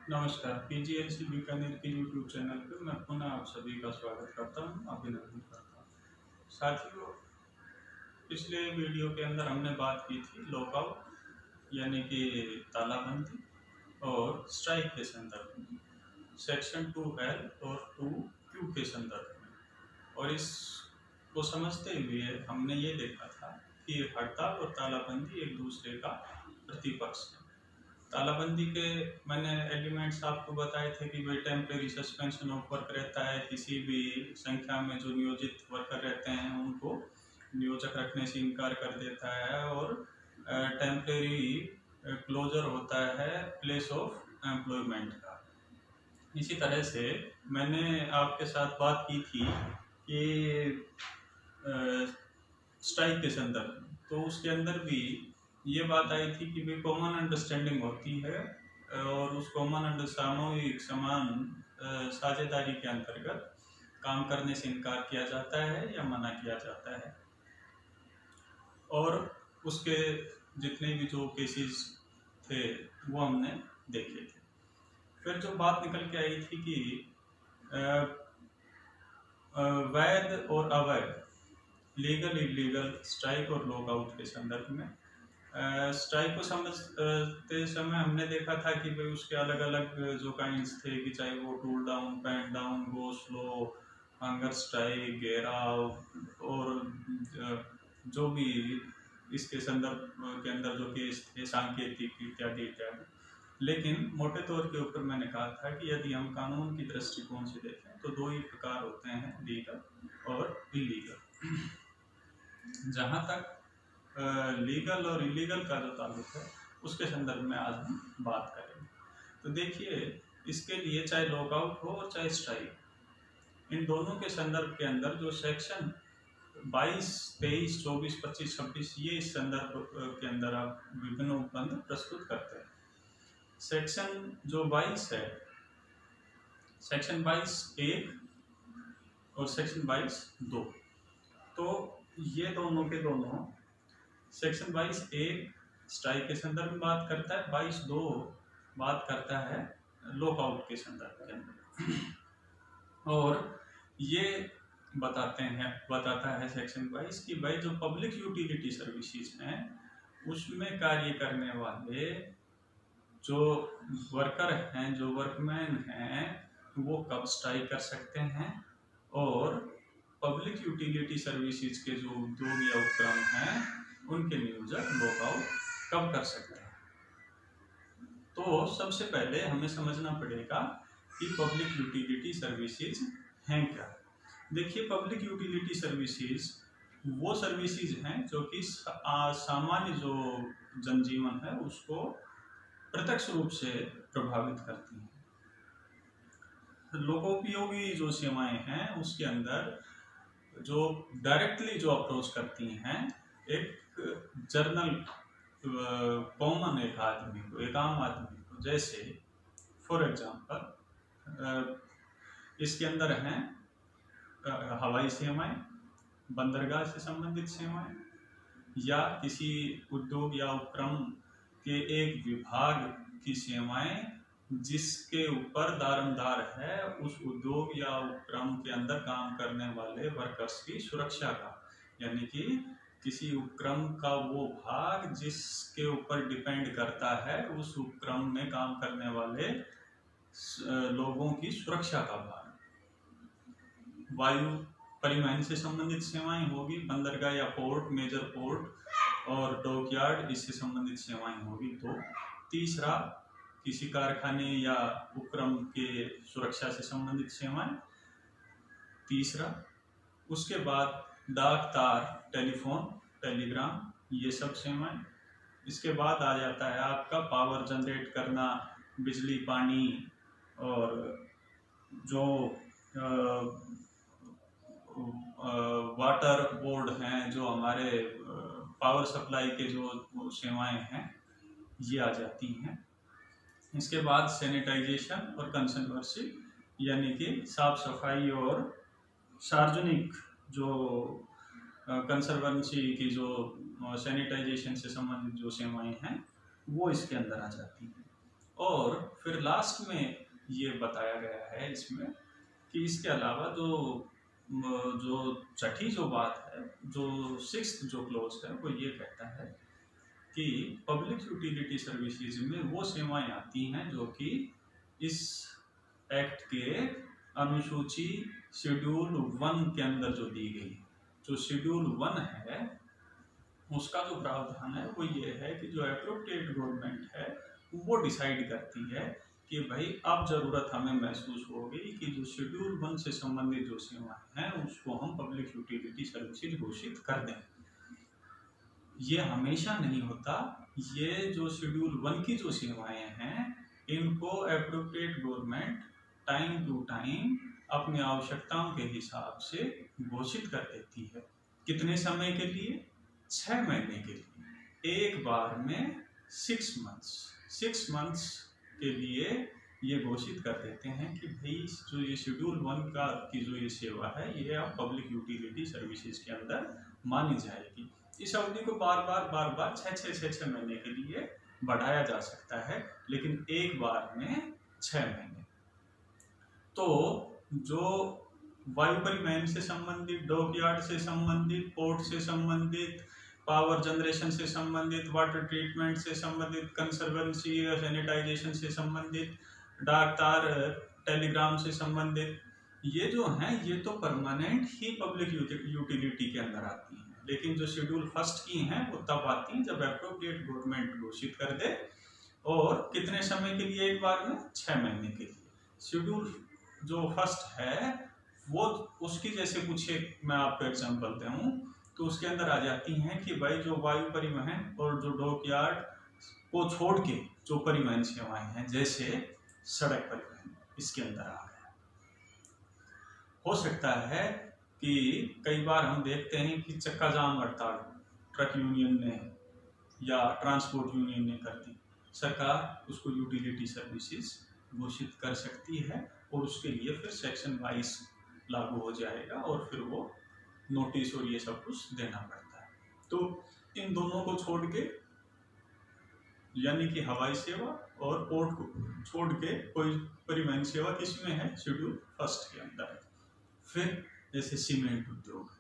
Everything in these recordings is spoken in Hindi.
नमस्कार, पीजीएलसी बीकानेर के यूट्यूब चैनल पे मैं पुनः आप सभी का स्वागत करता हूं, अभिनंदन करता हूं। साथियों, पिछले वीडियो के अंदर हमने बात की थी लॉकआउट यानी कि तालाबंदी और स्ट्राइक के संदर्भ में, सेक्शन 2L और 2Q के संदर्भ में। और इसको समझते हुए हमने ये देखा था कि हड़ताल और तालाबंदी एक दूसरे का प्रतिपक्ष है। तालाबंदी के मैंने एलिमेंट्स आपको बताए थे कि भाई टेम्परेरी सस्पेंशन ऑफ वर्क रहता है, किसी भी संख्या में जो नियोजित वर्कर रहते हैं उनको नियोजक रखने से इनकार कर देता है, और टेम्परेरी क्लोजर होता है प्लेस ऑफ एम्प्लॉयमेंट का। इसी तरह से मैंने आपके साथ बात की थी कि स्ट्राइक के संदर्भ में, तो उसके अंदर भी ये बात आई थी कि भाई कॉमन अंडरस्टैंडिंग होती है और उस कॉमन सामूहिक समान साझेदारी के अंतर्गत काम करने से इनकार किया जाता है या मना किया जाता है। और उसके जितने भी जो केसेस थे वो हमने देखे थे। फिर जो बात निकल के आई थी कि वैध और अवैध, लीगल इलीगल स्ट्राइक और लॉकआउट के संदर्भ में। स्ट्राइक को समझते समय हमने देखा था कि भाई उसके अलग अलग जो काइंड्स थे कि चाहे वो tool down, pen down, go slow, hunger strike, घेराव और जो भी इसके संदर्भ के अंदर जो केस थे, सांकेतिक इत्यादि इत्यादि। लेकिन मोटे तौर के ऊपर मैंने कहा था कि यदि हम कानून की दृष्टिकोण से देखें तो दो ही प्रकार होते हैं, लीगल और इलीगल। जहाँ तक लीगल और इलीगल का जो ताल्लुक है उसके संदर्भ में आज हम बात करेंगे। तो देखिए, इसके लिए चाहे लॉकआउट हो और चाहे स्ट्राइक, इन दोनों के संदर्भ के अंदर जो सेक्शन 22, 23, 24, 25, 26 ये इस संदर्भ के अंदर आप विभिन्न उपबंध प्रस्तुत करते हैं। सेक्शन जो 22 है, सेक्शन 22(1) और सेक्शन 22(2), तो ये दोनों के दोनों, सेक्शन 22(1) स्ट्राइक के संदर्भ में बात करता है, 22(2) बात करता है लॉकआउट के संदर्भ के अंदर। और ये बताता है सेक्शन 22 कि भाई जो पब्लिक यूटिलिटी सर्विसेज हैं उसमें कार्य करने वाले जो वर्कर हैं, जो वर्कमैन हैं, वो कब स्ट्राइक कर सकते हैं, और पब्लिक यूटिलिटी सर्विसेज के जो उद्योग या उपक्रम हैं उनके नियोजक लॉकआउट कब कर सकते हैं। तो सबसे पहले हमें समझना पड़ेगा कि पब्लिक यूटिलिटी सर्विसेज हैं क्या। देखिए, पब्लिक यूटिलिटी सर्विसेज वो सर्विसेज हैं जो कि सामान्य जो जनजीवन है उसको प्रत्यक्ष रूप से प्रभावित करती हैं। लोकोपयोगी जो सेवाएं हैं उसके अंदर जो डायरेक्टली जो अप्रोच करती हैं एक जर्नल कॉमन एक आदमी को, एक आम आदमी को, जैसे फॉर एग्जांपल इसके अंदर हैं हवाई सेवाएं, बंदरगाह से संबंधित सेवाएं, या किसी उद्योग या उपक्रम के एक विभाग की सेवाएं जिसके ऊपर दारोमदार है उस उद्योग या उपक्रम के अंदर काम करने वाले वर्कर्स की सुरक्षा का, यानी कि किसी उपक्रम का वो भाग जिसके ऊपर डिपेंड करता है उस उपक्रम में काम करने वाले लोगों की सुरक्षा का भाग। वायु परिवहन से संबंधित सेवाएं होगी, बंदरगाह या पोर्ट, मेजर पोर्ट और डॉकयार्ड, इससे संबंधित सेवाएं होगी। तो तीसरा, किसी कारखाने या उपक्रम के सुरक्षा से संबंधित सेवाएं, तीसरा। उसके बाद डाक तार, टेलीफोन, टेलीग्राम, ये सब सेवाएं। इसके बाद आ जाता है आपका पावर जनरेट करना, बिजली, पानी, और जो वाटर बोर्ड हैं, जो हमारे पावर सप्लाई के जो सेवाएं हैं ये आ जाती हैं। इसके बाद सैनिटाइजेशन और कंजर्वेशन, यानी कि साफ सफाई और सार्वजनिक जो कंजर्वेंसी की जो सैनिटाइजेशन से संबंधित जो सेवाएं हैं वो इसके अंदर आ जाती हैं। और फिर लास्ट में ये बताया गया है इसमें कि इसके अलावा जो छठी जो बात है, जो सिक्स्थ जो क्लोज है, वो ये कहता है कि पब्लिक यूटिलिटी सर्विसेज में वो सेवाएं आती हैं जो कि इस एक्ट के अनुसूची शेड्यूल 1 के अंदर जो दी गई है। जो शेड्यूल 1 है उसका जो प्रावधान है वो ये है कि जो एप्रोप्रिएट गवर्नमेंट है वो डिसाइड करती है कि भाई अब ज़रूरत हमें महसूस हो गई कि जो शेड्यूल 1 से संबंधित जो सेवाएं हैं उसको हम पब्लिक यूटिलिटी सर्विसेज घोषित कर दें। ये हमेशा नहीं होता। ये जो शेड्यूल 1 की जो सेवाएं हैं इनको appropriate government time to time अपनी आवश्यकताओं के हिसाब से घोषित कर देती है। कितने समय के लिए? 6 महीने के लिए, एक बार में 6 मंथ्स के लिए ये घोषित कर देते हैं कि भाई जो ये शेड्यूल 1 का की जो ये सेवा है ये अब पब्लिक यूटिलिटी सर्विसेज के अंदर मानी जाएगी। इस अवधि को बार बार 6 महीने के लिए बढ़ाया जा सकता है, लेकिन एक बार में 6 महीने। तो जो वायु परिवहन से संबंधित, डॉकयार्ड से संबंधित, पोर्ट से संबंधित, पावर जनरेशन से संबंधित, वाटर ट्रीटमेंट से संबंधित, कंजर्वेंसी या सैनिटाइजेशन से संबंधित, डाक तार टेलीग्राम से संबंधित, ये जो हैं ये तो परमानेंट ही पब्लिक यूटिलिटी के अंदर आती हैं। लेकिन जो शेड्यूल फर्स्ट की हैं वो तब आती हैं जब एप्रोप्रिएट गवर्नमेंट घोषित कर दे, और कितने समय के लिए? एक बार में 6 महीने के लिए। शेड्यूल जो फर्स्ट है वो उसकी जैसे कुछ एक मैं आपको एग्जांपल दूं तो उसके अंदर आ जाती हैं कि भाई जो वायु परिवहन और जो डॉकयार्ड को छोड़ के जो परिवहन सेवाएं हैं जैसे सड़क परिवहन इसके अंदर आ गया। हो सकता है कि कई बार हम देखते हैं कि चक्का जाम हड़ताल ट्रक यूनियन ने या ट्रांसपोर्ट यूनियन ने कर दी, सरकार उसको यूटिलिटी सर्विसेज घोषित कर सकती है और उसके लिए फिर सेक्शन 22 लागू हो जाएगा और फिर वो नोटिस और ये सब कुछ देना पड़ता है। तो इन दोनों को छोड़ के, यानी कि हवाई सेवा और पोर्ट को छोड़ के कोई परिवहन सेवा किसमें है? शेड्यूल फर्स्ट के अंदर है। फिर जैसे सीमेंट उद्योग,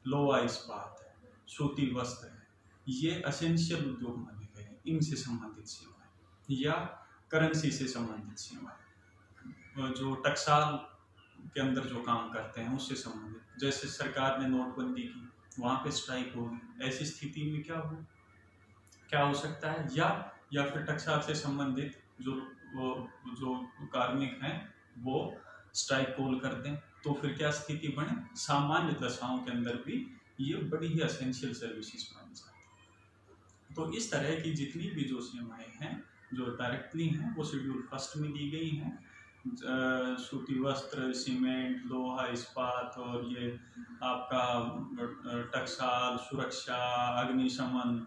लोहा इस्पात है, सूती वस्त्र है, ये असेंशियल उद्योग माने गए हैं। इनसे संबंधित सेवाएं या करेंसी से संबंधित सेवाएं, जो टक्साल के अंदर जो काम करते हैं उससे संबंधित, जैसे सरकार ने नोटबंदी की, वहाँ पे स्ट्राइक होगी, ऐसी स्थिति में क्या हो सकता है? या फिर टक्साल से संबंधित जो कार्मिक हैं वो स्ट्राइक कॉल कर दें, तो फिर क्या स्थिति बने? सामान्य दशाओं के अंदर भी ये बड़ी ही एसेंशियल सर्विसेज मानी जाती है। तो इस तरह की जितनी भी जो सेवाएं हैं जो डायरेक्टली हैं वो शेड्यूल फर्स्ट में दी गई हैं। सूती वस्त्र, सीमेंट, लोहा इस्पात और ये आपका टक्साल, सुरक्षा, अग्निशमन,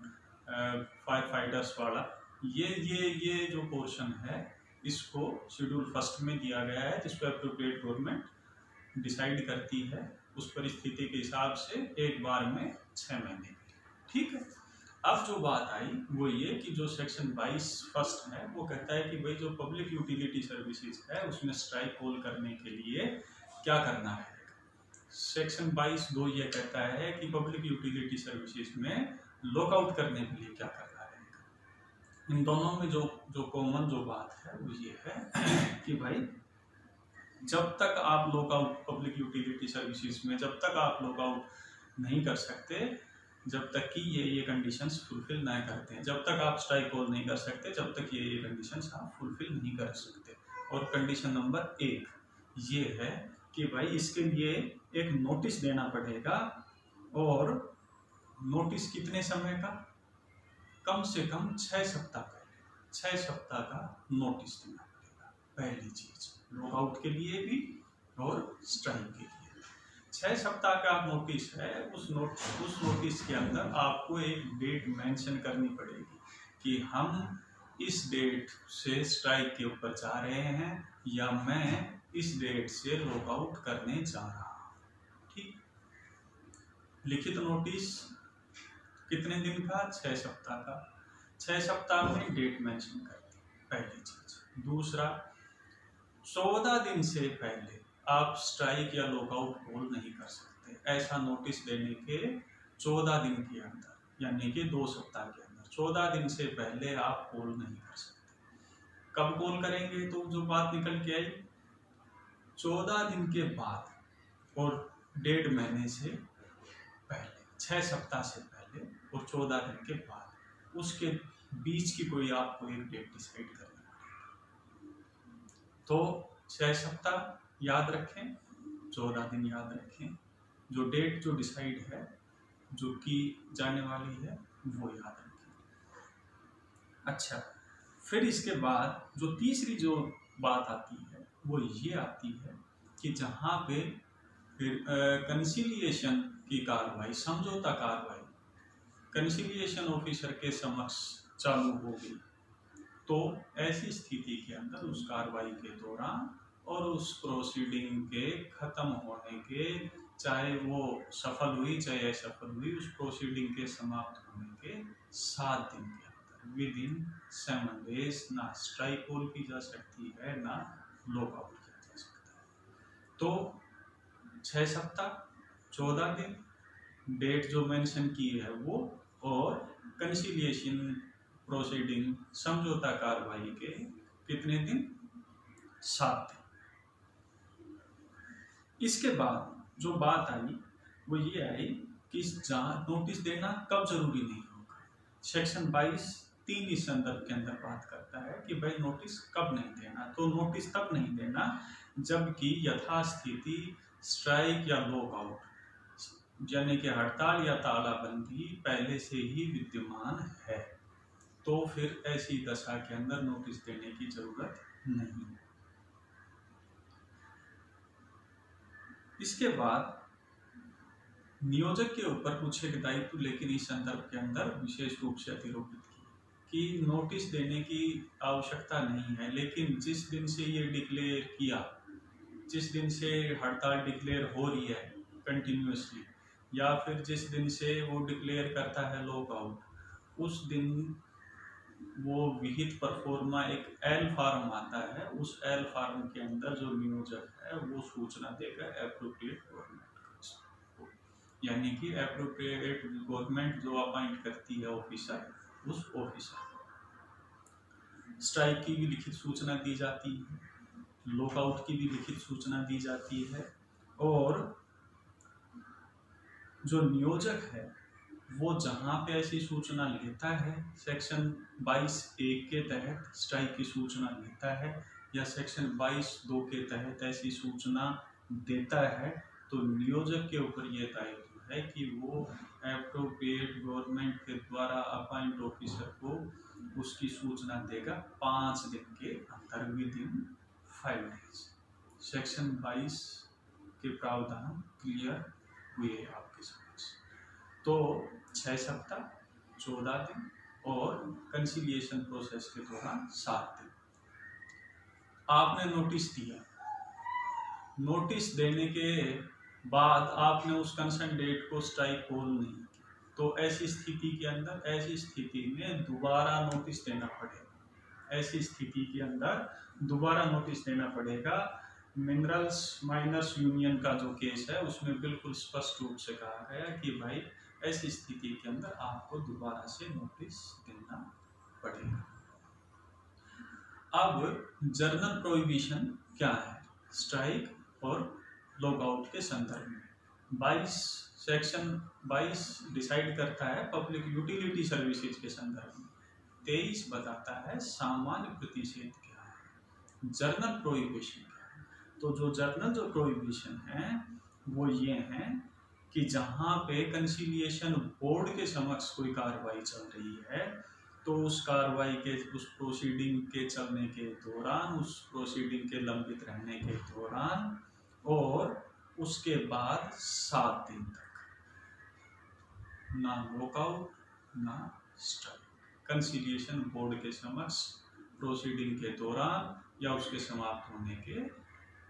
फायर फाइटर्स वाला, ये जो पोर्शन है इसको शेड्यूल फर्स्ट में दिया गया है, जिसको एप्रोप्रिएट गवर्नमेंट डिसाइड करती है उस परिस्थिति के हिसाब से एक बार में 6 महीने। ठीक है। अब जो बात आई वो ये कि जो सेक्शन 22 फर्स्ट है वो कहता है कि भाई जो पब्लिक यूटिलिटी सर्विसेज है उसमें स्ट्राइक कॉल करने के लिए क्या करना है। सेक्शन 22(2) ये कहता है कि पब्लिक यूटिलिटी सर्विसेज में लॉकआउट करने के लिए क्या करना रहेगा। इन दोनों में जो कॉमन जो बात है वो ये है कि भाई जब तक आप लॉकआउट पब्लिक यूटिलिटी सर्विसेज में जब तक आप लॉकआउट नहीं कर सकते, जब तक कि ये कंडीशंस फुलफिल नहीं करते हैं, जब तक आप स्ट्राइक कॉल नहीं कर सकते, जब तक ये कंडीशंस आप फुलफिल नहीं कर सकते। और कंडीशन नंबर 1 ये है कि भाई इसके लिए एक नोटिस देना पड़ेगा, और नोटिस कितने समय का? कम से कम 6 सप्ताह पहले 6 सप्ताह का नोटिस देना पड़ेगा। पहली चीज लॉकआउट के लिए भी और स्ट्राइक के लिए 6 सप्ताह का नोटिस है। उस नोटिस के अंदर आपको एक डेट मेंशन करनी पड़ेगी कि हम इस डेट से स्ट्राइक के ऊपर जा रहे हैं या मैं इस डेट से लॉकआउट करने जा रहा हूँ। ठीक। लिखित नोटिस कितने दिन का? 6 सप्ताह का। 6 सप्ताह में डेट मेंशन कर दी, पहली चीज। दूसरा, 14 दिन से पहले आप स्ट्राइक या लॉकआउट कॉल नहीं कर सकते। ऐसा नोटिस देने के 14 दिन के अंदर, यानी कि 2 सप्ताह के अंदर 14 दिन से पहले आप कॉल नहीं कर सकते। कब कॉल करेंगे? तो जो बात निकल के आई, 14 दिन के बाद और 1.5 महीने से पहले, 6 सप्ताह से पहले और 14 दिन के बाद, उसके बीच की कोई आपको एक डेट डिसाइड करनी पड़ेगी। तो 6 सप्ताह याद रखें, 14 दिन याद रखें, जो डेट जो डिसाइड है, जो की जाने वाली है, वो याद रखें। अच्छा, फिर इसके बाद जो तीसरी जो बात आती है वो ये आती है कि जहाँ पे फिर कंसिलिएशन की कार्रवाई, समझौता कार्रवाई कंसिलिएशन ऑफिसर के समक्ष चालू होगी, तो ऐसी स्थिति के अंदर उस कार्रवाई के दौरान और उस प्रोसीडिंग के खत्म होने के, चाहे वो सफल हुई चाहे असफल हुई, उस प्रोसीडिंग के समाप्त होने के 7 दिन के अंदर, विद इन 7 days, ना स्ट्राइक कॉल की जा सकती है ना लॉकआउट किया जा सकता है। तो 6 सप्ताह, 14 दिन, डेट जो मेंशन की है वो, और कंसिलिएशन प्रोसीडिंग, समझौता कार्रवाई के कितने दिन? 7 दिन। इसके बाद जो बात आई वो ये आई कि नोटिस देना कब जरूरी नहीं होगा। सेक्शन 22(3) इस संदर्भ के अंदर बात करता है कि भाई नोटिस कब नहीं देना। तो नोटिस तब नहीं देना जबकि यथास्थिति स्ट्राइक या लॉकआउट, यानी कि हड़ताल या तालाबंदी पहले से ही विद्यमान है, तो फिर ऐसी दशा के अंदर नोटिस देने की जरूरत नहीं है। इसके बाद नियोजक के ऊपर कुछ एक दायित्व लेकिन इस संदर्भ के अंदर विशेष रूप से अतिरोपित किए कि नोटिस देने की आवश्यकता नहीं है, लेकिन जिस दिन से ये डिक्लेयर किया, जिस दिन से हड़ताल डिक्लेयर हो रही है कंटिन्यूसली, या फिर जिस दिन से वो डिक्लेयर करता है लॉकआउट, उस दिन वो विहित परफॉर्मा एक एल फॉर्म आता है, उस एल फॉर्म के अंदर जो नियोजक है वो सूचना देगा एप्रोप्रिएट गवर्नमेंट को, यानी कि एप्रोप्रिएट गवर्नमेंट जो अपॉइंट करती है ऑफिसर, उस ऑफिसर को स्ट्राइक की भी लिखित सूचना दी जाती है, लॉकआउट की भी लिखित सूचना दी जाती है, और जो नियोजक है वो जहाँ पे ऐसी सूचना लेता है, सेक्शन 22(1) के तहत स्ट्राइक की सूचना लेता है या सेक्शन 22(2) के तहत ऐसी सूचना देता है, तो नियोजक के ऊपर ये दायित्व है कि वो एप्रोप्रिएट गवर्नमेंट के द्वारा अपॉइंट ऑफिसर को उसकी सूचना देगा 5 दिन के अंदर, विद इन 5 days। सेक्शन 22 के प्रावधान क्लियर हुए आपके समक्ष। तो 6 सप्ताह, 14 दिन और कंसिलिएशन प्रोसेस के दौरान 7 दिन। आपने नोटिस दिया, नोटिस देने के बाद आपने उस कंसर्न डेट को स्ट्राइक कॉल नहीं किया, तो ऐसी स्थिति के अंदर, ऐसी स्थिति में दोबारा नोटिस देना पड़ेगा। ऐसी स्थिति के अंदर दोबारा नोटिस देना पड़ेगा। मिनरल्स माइनर्स यूनियन का जो केस है उसमें बिल्कुल स्पष्ट रूप से कहा गया कि भाई ऐसी स्थिति के अंदर आपको दोबारा से नोटिस देना पड़ेगा। अब जर्नल प्रोहिबिशन क्या है स्ट्राइक और लॉकआउट के संदर्भ में? सेक्शन 22 डिसाइड करता है पब्लिक यूटिलिटी सर्विसेज के संदर्भ में। 23 बताता है सामान्य प्रतिषेध क्या है, जर्नल प्रोहिबिशन क्या है। तो जो जर्नल जो प्रोहिबिशन है वो ये है कि जहाँ पे कंसिलिएशन बोर्ड के समक्ष कोई कार्रवाई चल रही है, तो उस कार्रवाई के, उस प्रोसीडिंग के चलने के दौरान, उस प्रोसीडिंग के लंबित रहने के दौरान और उसके बाद 7 दिन तक ना लॉकआउट ना स्ट्राइक, कंसिलिएशन बोर्ड के समक्ष प्रोसीडिंग के दौरान या उसके समाप्त होने के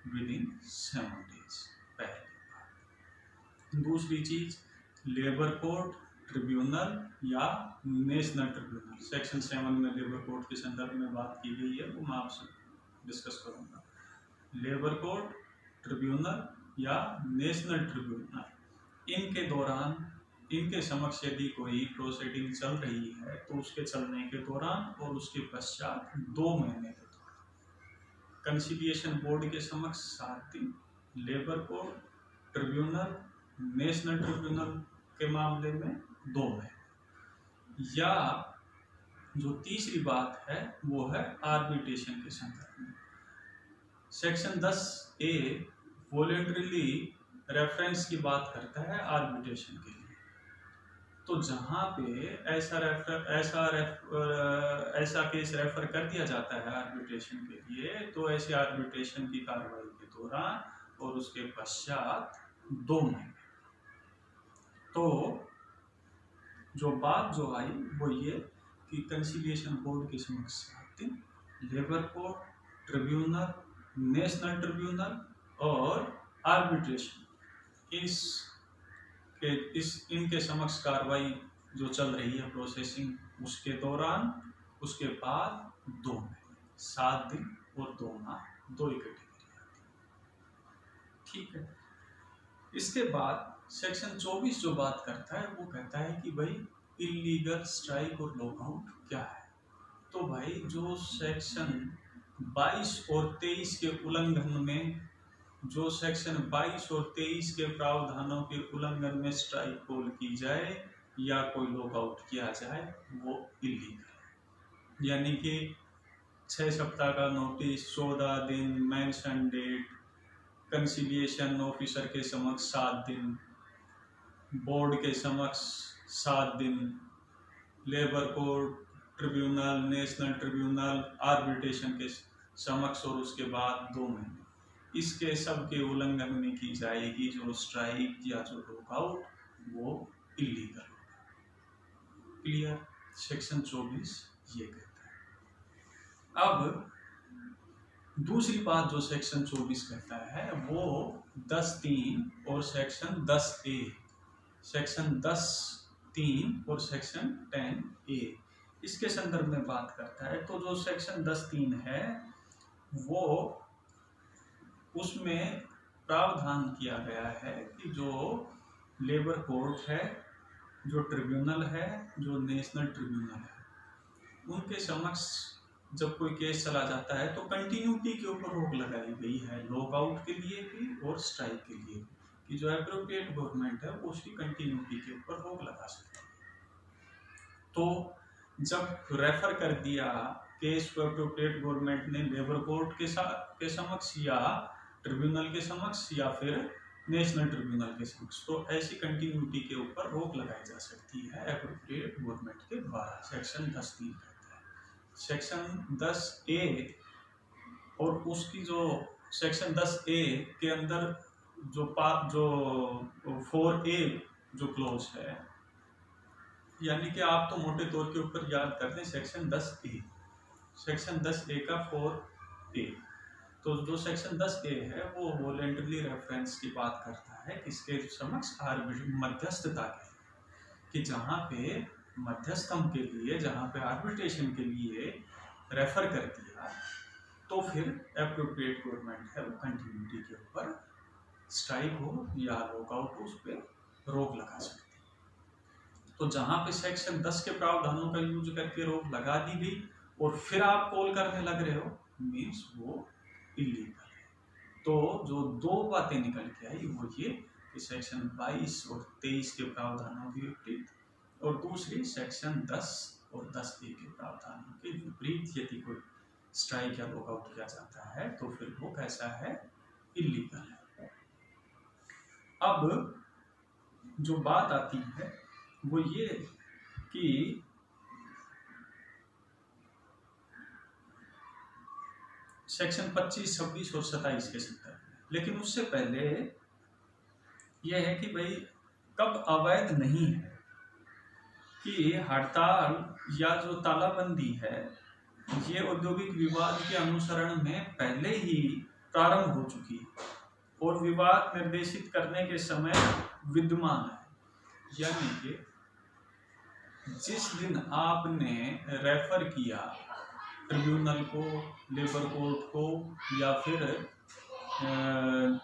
विद इन 7 days पहले। दूसरी चीज, लेबर कोर्ट, ट्रिब्यूनल या नेशनल ट्रिब्यूनल। सेक्शन 7 में लेबर कोड के संदर्भ में बात की गई है, वो मैं आपसे डिस्कस करूँगा। लेबर कोड, ट्रिब्यूनल या नेशनल ट्रिब्यूनल, इनके दौरान इनके समक्ष यदि कोई प्रोसीडिंग चल रही है तो उसके चलने के दौरान और उसके पश्चात 2 महीने के दौरान कंसिलिएशन बोर्ड के समक्ष 7 दिन, labour code, tribunal, national tribunal के मामले में 2 महीने, या जो तीसरी बात है वो है आर्बिट्रेशन के संदर्भ में। सेक्शन 10A वॉलंटरीली रेफरेंस की बात करता है आर्बिट्रेशन के लिए। तो जहाँ पे ऐसा केस रेफर कर दिया जाता है आर्बिट्रेशन के लिए, तो ऐसे आर्बिट्रेशन की कार्रवाई के दौरान और उसके पश्चात 2 महीने। तो जो बात जो आई वो ये कि कंसिलिएशन बोर्ड के समक्ष 7 दिन, labour code, tribunal, national tribunal और आर्बिट्रेशन, इनके समक्ष कार्रवाई जो चल रही है प्रोसेसिंग, उसके दौरान, उसके बाद 2 महीने, 7 दिन और 2 माह, 2 ही कैटेगरी आती है। ठीक है। इसके बाद सेक्शन 24 जो बात करता है वो कहता है कि भाई इलीगल स्ट्राइक और लॉकआउट क्या है। तो भाई जो सेक्शन 22 और 23 के उल्लंघन में, जो सेक्शन 22 और 23 के प्रावधानों के उल्लंघन में स्ट्राइक कॉल की जाए या कोई लॉकआउट किया जाए, वो इलीगल है। यानी कि 6 सप्ताह का नोटिस, 14 दिन, मेंशन डेट, कंसिलिएशन ऑफिसर के समक्ष 7 दिन, बोर्ड के समक्ष 7 दिन, labour code, tribunal, national tribunal, arbitration के समक्ष और उसके बाद 2 महीने, इसके सब के उल्लंघन में की जाएगी जो स्ट्राइक या जो लॉकआउट, वो इलीगल होगा। क्लियर? सेक्शन 24 ये कहता है। अब दूसरी बात जो सेक्शन 24 कहता है वो 10(3) और सेक्शन 10A, सेक्शन 10(3) और सेक्शन 10A, इसके संदर्भ में बात करता है। तो जो सेक्शन 10(3) है वो, उसमें प्रावधान किया गया है कि जो लेबर कोर्ट है, जो ट्रिब्यूनल है, जो नेशनल ट्रिब्यूनल है, उनके समक्ष जब कोई केस चला जाता है तो कंटिन्यूटी के ऊपर रोक लगाई गई है, लॉकआउट के लिए भी और स्ट्राइक के लिए भी, कि जो एप्रोप्रिएट गवर्नमेंट है वो उसकी कंटिन्यूटी के ऊपर रोक लगा सकती है। तो जब रेफर कर दिया केस को एप्रोप्रिएट गवर्नमेंट ने लेबर कोर्ट के समक्ष या ट्रिब्यूनल के समक्ष या फिर नेशनल ट्रिब्यूनल के समक्ष, तो ऐसी कंटिन्यूटी के ऊपर रोक लगाई जा सकती है एप्रोप्रिएट गवर्नमेंट के द्वारा। सेक्शन 10(3) कहता है। सेक्शन 10A और उसकी जो सेक्शन 10A के अंदर जो 4A जो क्लोज है, यानी कि आप तो मोटे तौर के ऊपर याद करते हैं सेक्शन 10A, सेक्शन 10A का 4A। तो जो सेक्शन 10A है वो वॉलंटरी रेफरेंस की बात करता है किसके समक्ष, मध्यस्थता के, कि जहाँ पे मध्यस्थम के लिए, जहाँ पे आर्बिट्रेशन के लिए रेफर कर दिया, तो फिर एप्रोप्रिएट गवर्नमेंट है वो कंटिन्यूटी के ऊपर स्ट्राइक हो या लॉकआउट हो, उस पर रोक लगा सकती है। तो जहाँ पे सेक्शन 10 के प्रावधानों का यूज करके रोक लगा दी गई और फिर आप कॉल करने लग रहे हो, मीन्स वो इलीगल है। तो जो 2 बातें निकल के आई वो ये कि सेक्शन 22 और 23 के प्रावधानों के विपरीत, और दूसरी सेक्शन 10 और 10A के प्रावधानों के विपरीत यदि कोई स्ट्राइक या लॉकआउट किया जाता है तो फिर वो कैसा है, इलीगल है। अब जो बात आती है वो ये कि सेक्शन 25, 26 और 27 के संदर्भ में, लेकिन उससे पहले यह है कि भाई कब अवैध नहीं है, कि हड़ताल या जो तालाबंदी है ये औद्योगिक विवाद के अनुसरण में पहले ही प्रारंभ हो चुकी है और विवाद निर्देशित करने के समय विद्यमान है। यानी कि जिस दिन आपने रेफर किया ट्रिब्यूनल को, लेबर कोर्ट को या फिर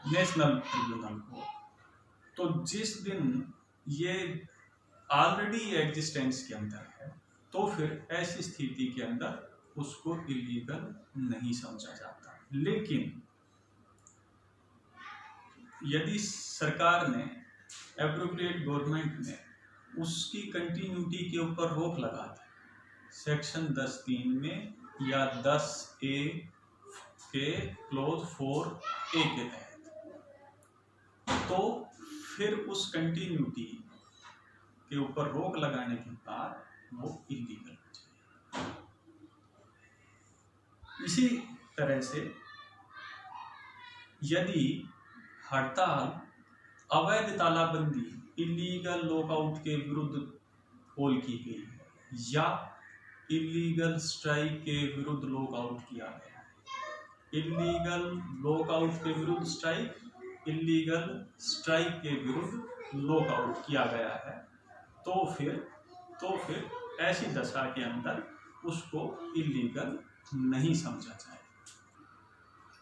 नेशनल ट्रिब्यूनल को, तो जिस दिन ये ऑलरेडी एग्जिस्टेंस के अंदर है, तो फिर ऐसी स्थिति के अंदर उसको इलीगल नहीं समझा जाता। लेकिन यदि सरकार ने, एप्रोप्रिएट गवर्नमेंट ने उसकी कंटिन्यूटी के ऊपर रोक लगा दी सेक्शन 10(3) में या 10A के क्लोज 4A के तहत, तो फिर उस कंटिन्यूटी के ऊपर रोक लगाने के बाद वो इलीगल हो जाएगा। इसी तरह से यदि हड़ताल, अवैध तालाबंदी, इलीगल लॉकआउट के विरुद्ध कॉल की गई है या इलीगल स्ट्राइक के विरुद्ध लॉकआउट किया गया है, इलीगल लॉकआउट के विरुद्ध स्ट्राइक, इलीगल स्ट्राइक के विरुद्ध लॉकआउट किया गया है, तो फिर ऐसी दशा के अंदर उसको इलीगल नहीं समझा जाए।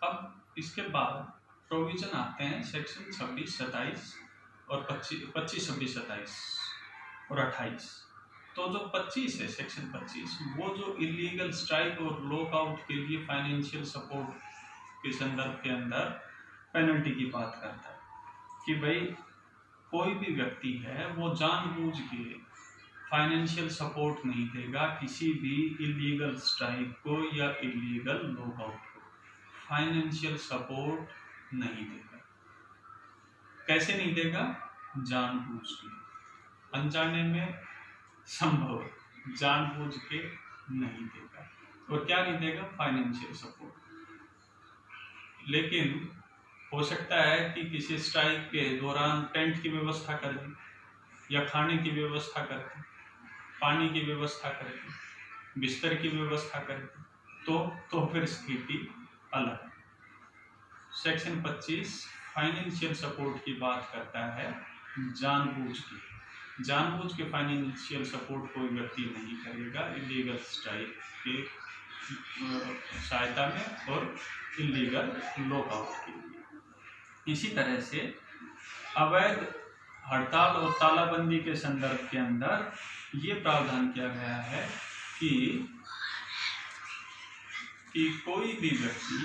अब इसके बाद प्रोविजन आते हैं सेक्शन 26, 27 और 25, 26, 26, 27 और 28। तो जो 25 है, सेक्शन 25, वो जो इलीगल स्ट्राइक और लॉकआउट के लिए फाइनेंशियल सपोर्ट के संदर्भ के अंदर पेनल्टी की बात करता है कि भाई कोई भी व्यक्ति है वो जानबूझ के फाइनेंशियल सपोर्ट नहीं देगा किसी भी इलीगल स्ट्राइक को या इलीगल लॉकआउट को, फाइनेंशियल सपोर्ट नहीं देगा। कैसे नहीं देगा? जानबूझ के, अनजाने में संभव, जानबूझ के नहीं देगा। और क्या नहीं देगा? Financial support. लेकिन हो सकता है कि किसी स्ट्राइक के दौरान टेंट की व्यवस्था कर दी या खाने की व्यवस्था कर दी, पानी की व्यवस्था कर दी, बिस्तर की व्यवस्था कर दी, तो फिर स्थिति अलग है। सेक्शन 25 फाइनेंशियल सपोर्ट की बात करता है जानबूझ के फाइनेंशियल सपोर्ट कोई व्यक्ति नहीं करेगा इलीगल स्ट्राइक के सहायता में और इलीगल लॉकआउट के लिए। इसी तरह से अवैध हड़ताल और तालाबंदी के संदर्भ के अंदर ये प्रावधान किया गया है कि कोई भी व्यक्ति,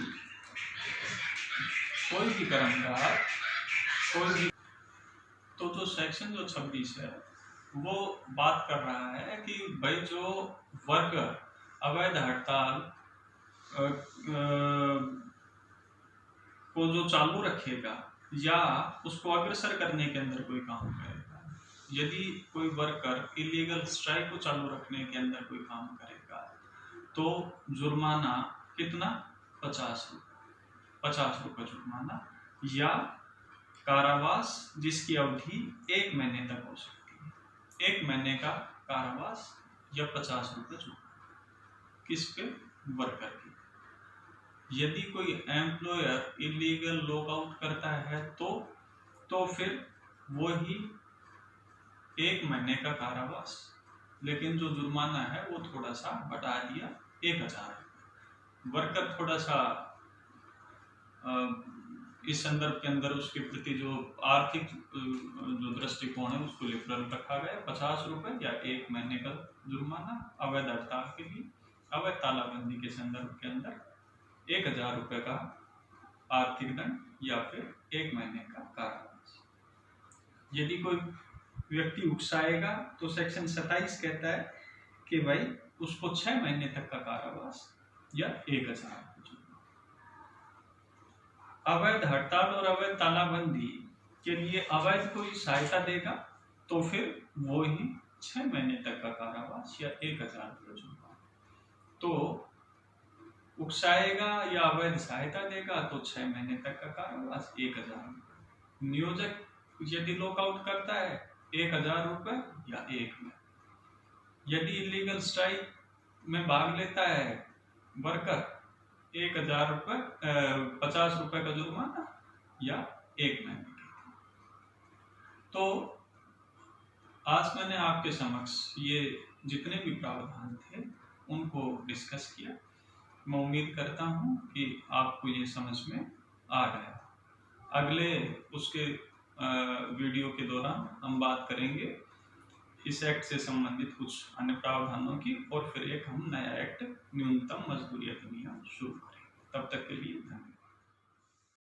कोई भी कर्मचारी, कोई भी, तो जो सेक्शन जो 26 है वो बात कर रहा है कि भाई जो वर्कर अवैध हड़ताल को जो चालू रखेगा या उसको अग्रसर करने के अंदर कोई काम करेगा, यदि कोई वर्कर इलीगल स्ट्राइक को चालू रखने के अंदर कोई काम करेगा तो जुर्माना कितना? 50 रुपये जुर्माना या कारावास जिसकी अवधि 1 महीने तक हो सकती है। 1 महीने का कारावास या 50 रुपये जुर्माना। किस पे? वर्कर की। यदि कोई एम्प्लॉयर इलीगल लॉकआउट करता है तो फिर वो ही 1 महीने का कारावास, लेकिन जो जुर्माना है वो थोड़ा सा बढ़ा दिया, 1000। वर्कर थोड़ा सा इस संदर्भ के अंदर उसके प्रति जो आर्थिक जो दृष्टिकोण है उसको लिबरल रखा गया। 50 रुपये या 1 महीने का जुर्माना अवैध हड़ताल के लिए। अवैध तालाबंदी के संदर्भ के अंदर 1000 रुपये का आर्थिक दंड या फिर 1 महीने का कारावास। यदि कोई व्यक्ति उकसाएगा तो सेक्शन 27 कहता है कि भाई उसको 6 महीने तक का कारावास या 1000। अवैध हड़ताल और अवैध तालाबंदी के लिए अवैध कोई सहायता देगा तो फिर वो ही 6 महीने तक का कारावास या 1000 रुपये जुर्माना। तो उकसाएगा या अवैध सहायता देगा तो 6 महीने तक का कारावास, 1000। नियोजक यदि लॉकआउट करता है 1000 रुपये या 1 महीने। यदि इलीगल स्ट्राइक में भाग लेता है वर्कर 1000 रुपये, 50 रुपये का जुर्माना या 1 महीने। तो आज मैंने आपके समक्ष ये जितने भी प्रावधान थे उनको डिस्कस किया। मैं उम्मीद करता हूँ कि आपको ये समझ में आ गया। अगले उसके वीडियो के दौरान हम बात करेंगे इस एक्ट से संबंधित कुछ अन्य प्रावधानों की, और फिर एक हम नया एक्ट न्यूनतम मजदूरी अधिनियम शुरू करेंगे। तब तक के लिए धन्यवाद।